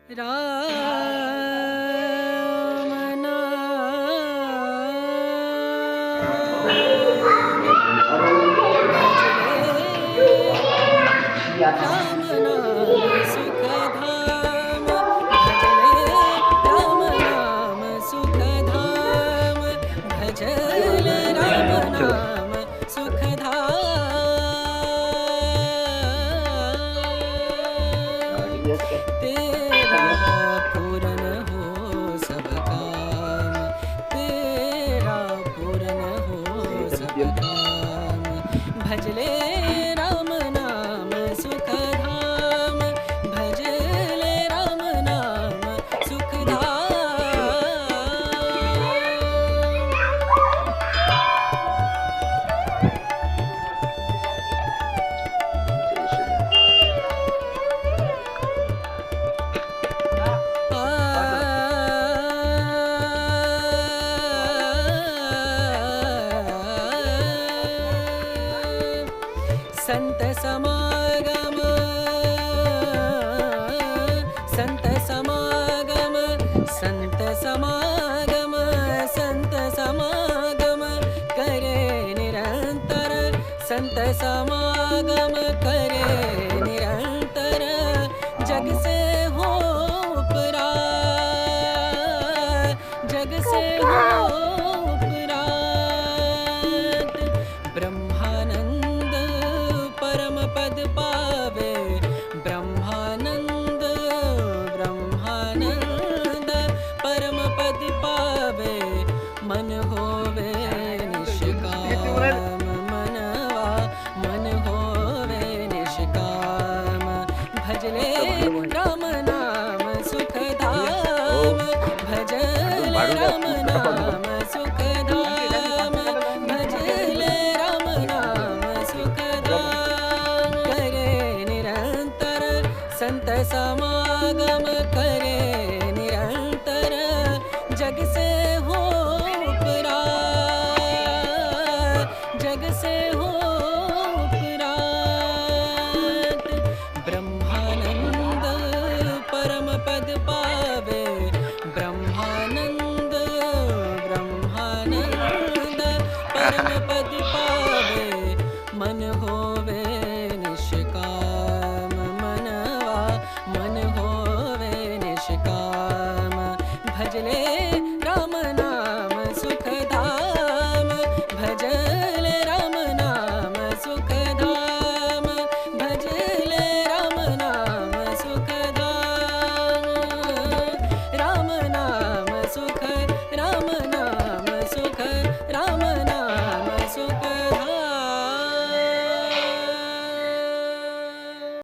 तेरा पूरन हो सब काम, तेरा पूरन हो सब काम। भजले राम नाम सुख धाम, भजले राम नाम सुख धाम। संत समागम, संत समागम, संत समागम, संत समागम करे निरंतर, संत समागम करे निरंतर। जग से हो उपरा, जग से हो उपरात। ब्रह्मानंद परम पद पावे, ब्रह्मानंद ब्रह्मानंद परम पद पावे। मन होवे निष्काम, मनवा मन होवे निष्काम। भजले राम नाम सुख धाम, भजले राम नाम सुख धाम, भजले राम नाम सुख धाम। करे निरंतर संत समागम करे निरंतर। जग से हो उपरा, जग से हो उपरात। ब्रह्मानंद परम पद पावे, ब्रह्मानंद ब्रह्मानंद परम पद पावे। मन होवे निष्काम, मनवा मन होवे निष्काम। भजले राम नाम सुख धाम, भजले राम नाम सुख धाम, भजले राम नाम सुख धाम। राम नाम सुख